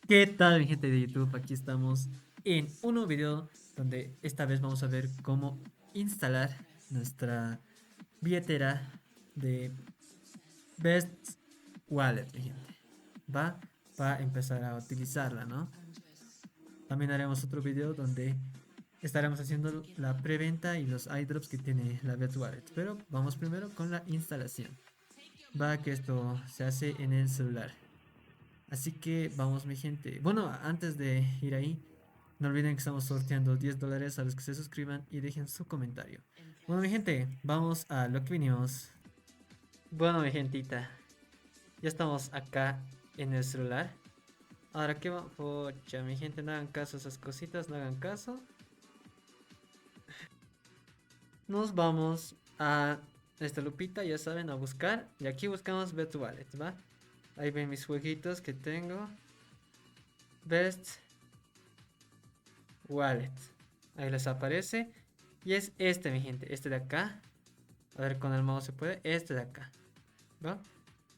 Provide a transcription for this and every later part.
¿Qué tal, mi gente de YouTube? Aquí estamos en un nuevo video donde esta vez vamos a ver cómo instalar nuestra billetera de Best Wallet, mi gente. Va a empezar a utilizarla, ¿no? También haremos otro video donde estaremos haciendo la preventa y los airdrops que tiene la Best Wallet. Pero vamos primero con la instalación. Va que esto se hace en el celular. Así que vamos, mi gente. Bueno, antes de ir ahí, no olviden que estamos sorteando $10 a los que se suscriban y dejen su comentario. Bueno, mi gente, vamos a lo que vinimos. Bueno, mi gentita, ya estamos acá en el celular. Ahora, ¿qué va? Pocha, mi gente, no hagan caso a esas cositas, no hagan caso. Nos vamos a esta lupita, ya saben, a buscar. Y aquí buscamos Bet Wallet, ¿va? Ahí ven mis jueguitos que tengo. Best Wallet. Ahí les aparece. Y es este, mi gente. Este de acá. A ver, con el mouse se puede. Este de acá. ¿Va?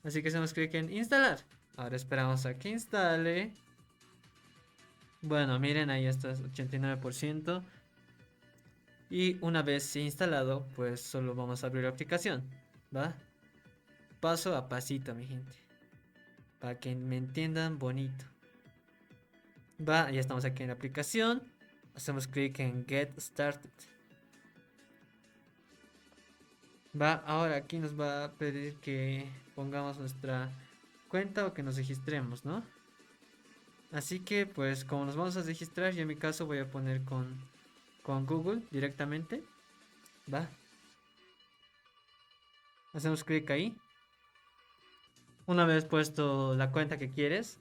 Así que hacemos clic en instalar. Ahora esperamos a que instale. Bueno, miren, ahí está 89%. Y una vez instalado, pues solo vamos a abrir la aplicación. ¿Va? Paso a pasito, mi gente. Para que me entiendan bonito. Va, ya estamos aquí en la aplicación. Hacemos clic en Get Started. Va, ahora aquí nos va a pedir que pongamos nuestra cuenta o que nos registremos, ¿no? Así que pues como nos vamos a registrar, yo en mi caso voy a poner con Google directamente. Va, hacemos clic ahí. Una vez puesto la cuenta que quieres,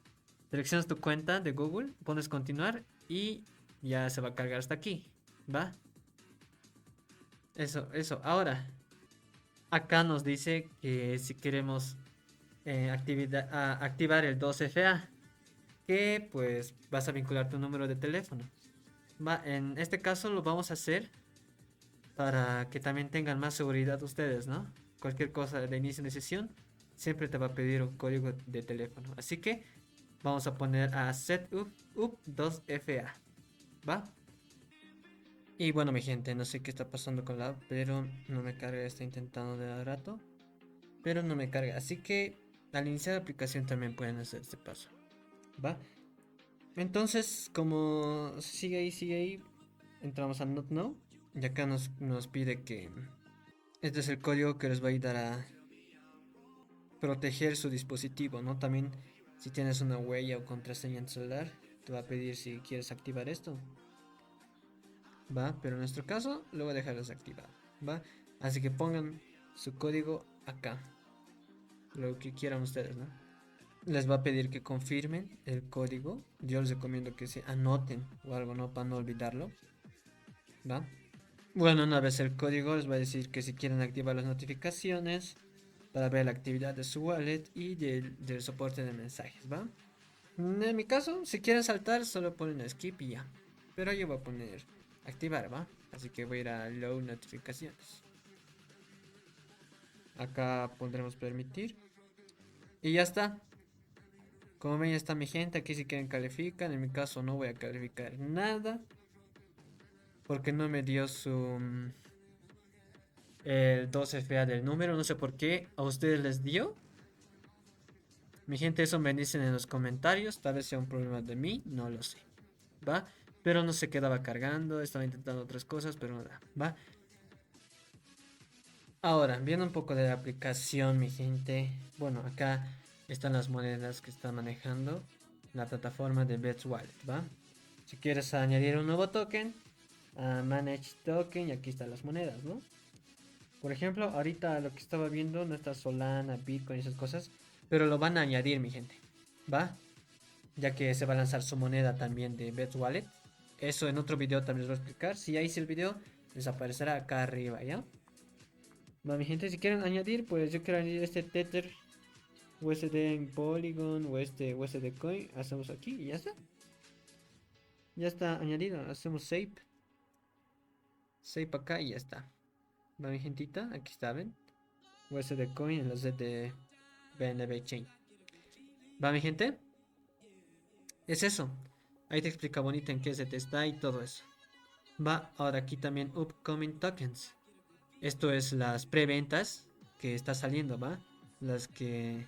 seleccionas tu cuenta de Google, pones continuar y ya se va a cargar hasta aquí. Va, eso. Ahora, acá nos dice que si queremos activar el 2FA, que pues vas a vincular tu número de teléfono. Va, en este caso lo vamos a hacer para que también tengan más seguridad ustedes, ¿no? Cualquier cosa de inicio de sesión siempre te va a pedir un código de teléfono. Así que vamos a poner a setup2FA, ¿va? Y bueno, mi gente, no sé qué está pasando con la app, pero no me carga, está intentando de dar rato, pero no me carga. Así que al iniciar la aplicación también pueden hacer este paso, ¿va? Entonces, como sigue ahí, entramos a Not Now. Y acá nos pide que este es el código que les va a ayudar a proteger su dispositivo, ¿no? También si tienes una huella o contraseña en tu celular, te va a pedir si quieres activar esto, ¿va? Pero en nuestro caso lo voy a dejar desactivado, ¿va? Así que pongan su código acá, lo que quieran ustedes, ¿no? Les va a pedir que confirmen el código. Yo les recomiendo que se anoten o algo, ¿no? Para no olvidarlo, ¿va? Bueno, una vez el código les va a decir que si quieren activar las notificaciones para ver la actividad de su wallet y del soporte de mensajes, ¿va? En mi caso, si quieren saltar, solo ponen skip y ya. Pero yo voy a poner activar, ¿va? Así que voy a ir a low notificaciones. Acá pondremos permitir. Y ya está. Como ven, ya está mi gente. Aquí si quieren califican. En mi caso no voy a calificar nada. Porque no me dio el 12FA del número. No sé por qué a ustedes les dio. Mi gente, eso me dicen en los comentarios. Tal vez sea un problema de mí. No lo sé. ¿Va? Pero no se quedaba cargando. Estaba intentando otras cosas, pero nada. ¿Va? Ahora, viendo un poco de la aplicación, mi gente. Bueno, acá están las monedas que está manejando la plataforma de Bets Wallet, ¿va? Si quieres añadir un nuevo token, a Manage Token, y aquí están las monedas, ¿no? Por ejemplo, ahorita lo que estaba viendo no está Solana, Bitcoin y esas cosas, pero lo van a añadir, mi gente, ¿va? Ya que se va a lanzar su moneda también de Bets Wallet. Eso en otro video también les voy a explicar. Si ya hice el video, les aparecerá acá arriba, ¿ya? Va, mi gente, si quieren añadir, pues yo quiero añadir este Tether USD en Polygon o este USD Coin. Hacemos aquí y ya está. Ya está añadido. Hacemos save. Save acá y ya está. Va, mi gentita, aquí está, ven. USD Coin en los de BNB Chain. Va, mi gente. Es eso. Ahí te explica bonito en qué se te está y todo eso. Va, ahora aquí también Upcoming Tokens. Esto es las preventas que está saliendo, ¿va? Las que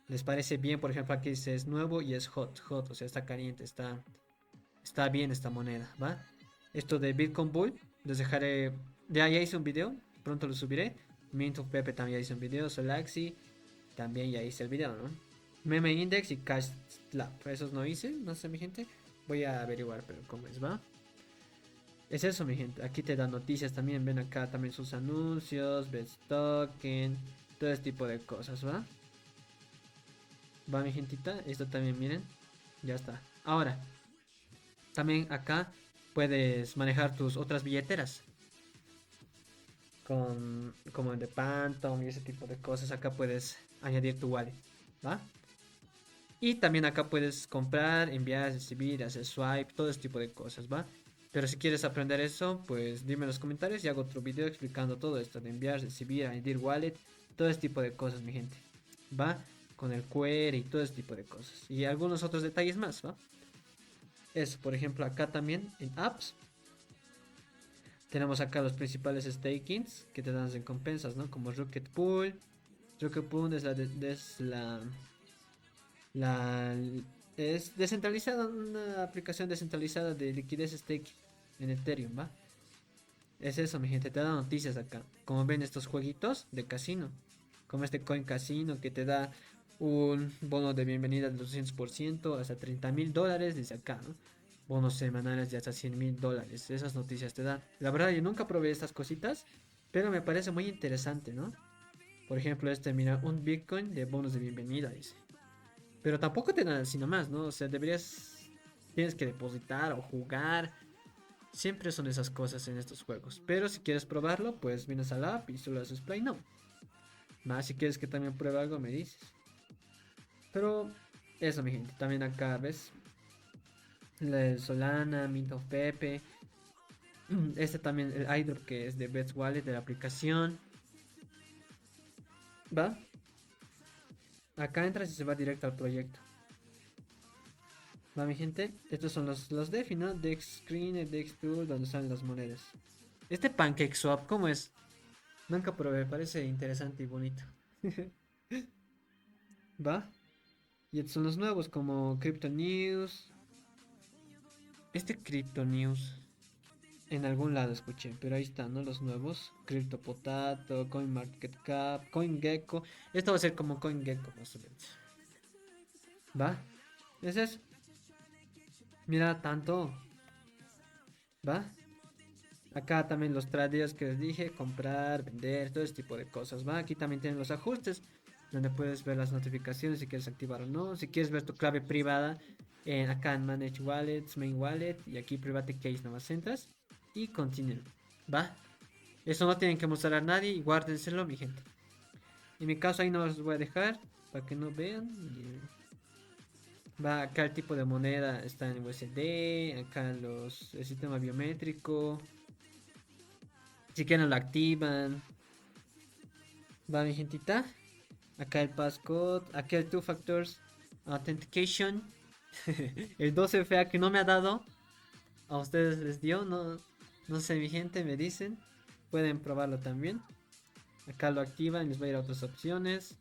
les parece bien, por ejemplo, aquí dice es nuevo y es hot, o sea, está caliente, está bien esta moneda, ¿va? Esto de Bitcoin Bull, les dejaré, ya hice un video, pronto lo subiré. Mint of Pepe también ya hice un video, Solaxi, también ya hice el video, ¿no? Meme Index y Cash Slap, esos no hice, no sé mi gente, voy a averiguar, pero cómo es, ¿va? Es eso, mi gente. Aquí te dan noticias también. Ven acá también sus anuncios, ves token, todo este tipo de cosas, ¿va? Va, mi gentita. Esto también, miren. Ya está. Ahora, también acá puedes manejar tus otras billeteras. Como el de Phantom y ese tipo de cosas. Acá puedes añadir tu wallet, ¿va? Y también acá puedes comprar, enviar, recibir, hacer swipe, todo ese tipo de cosas, ¿va? Pero si quieres aprender eso, pues dime en los comentarios y hago otro video explicando todo esto de enviar, recibir, añadir wallet, todo ese tipo de cosas, mi gente. ¿Va? Con el QR y todo ese tipo de cosas. Y algunos otros detalles más, ¿va? Eso, por ejemplo, acá también en apps tenemos acá los principales stakings que te dan recompensas, ¿no? Como Rocket Pool. Rocket Pool la es descentralizada, una aplicación descentralizada de liquidez stake en Ethereum, ¿va? Es eso, mi gente, te da noticias acá. Como ven estos jueguitos de casino, como este Coin Casino que te da un bono de bienvenida del 200% hasta $30.000 desde acá, ¿no? Bonos semanales de hasta $100.000. Esas noticias te dan. La verdad, yo nunca probé estas cositas, pero me parece muy interesante, ¿no? Por ejemplo, este, mira, un Bitcoin de bonos de bienvenida, dice. Pero tampoco te dan así nomás, ¿no? O sea, tienes que depositar o jugar. Siempre son esas cosas en estos juegos. Pero si quieres probarlo, pues vienes a la app y solo haces play no. Más si quieres que también pruebe algo, me dices. Pero eso, mi gente. También acá, ¿ves? La de Solana, Mint of Pepe. Este también, el iDrop que es de Bets Wallet de la aplicación. ¿Va? Acá entras y se va directo al proyecto. ¿Va, mi gente? Estos son los DeFi, ¿no? Dex Screen, el Dex Tool, donde salen las monedas. Este PancakeSwap, ¿cómo es? Nunca probé, parece interesante y bonito. ¿Va? Y estos son los nuevos, como Crypto News. Este Crypto News, en algún lado escuché, pero ahí están, ¿no? Los nuevos. Crypto Potato, CoinMarketCap, CoinGecko. Esto va a ser como CoinGecko, más o menos. ¿Va? Es eso. Mira, tanto. ¿Va? Acá también los tradeos que les dije, comprar, vender, todo ese tipo de cosas, ¿va? Aquí también tienen los ajustes, donde puedes ver las notificaciones si quieres activar o no. Si quieres ver tu clave privada, acá en Manage Wallets, Main Wallet, y aquí Private Case nomás entras y continúa, ¿va? Eso no tienen que mostrar a nadie y guárdenselo, mi gente. En mi caso ahí no los voy a dejar para que no vean. Va, acá el tipo de moneda está en USD, acá el sistema biométrico. Si quieren lo activan. Va, mi gentita. Acá el passcode. Acá el two factors authentication. El 12FA que no me ha dado. A ustedes les dio. No, no sé, mi gente, me dicen. Pueden probarlo también. Acá lo activan y les va a ir a otras opciones.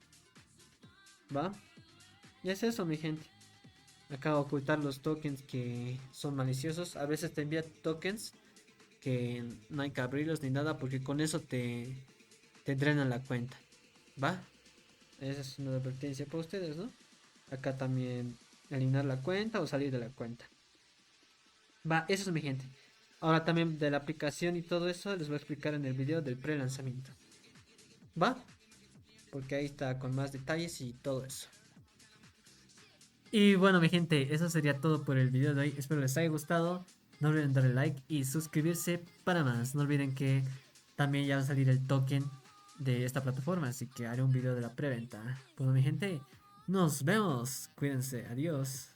Va. Y es eso, mi gente. Acá ocultar los tokens que son maliciosos. A veces te envía tokens que no hay que abrirlos ni nada porque con eso te drenan la cuenta. ¿Va? Esa es una advertencia para ustedes, ¿no? Acá también eliminar la cuenta o salir de la cuenta. Va, eso es mi gente. Ahora también de la aplicación y todo eso les voy a explicar en el video del pre-lanzamiento. ¿Va? Porque ahí está con más detalles y todo eso. Y bueno, mi gente, eso sería todo por el video de hoy. Espero les haya gustado. No olviden darle like y suscribirse para más. No olviden que también ya va a salir el token de esta plataforma, así que haré un video de la preventa. Bueno, mi gente, nos vemos. Cuídense. Adiós.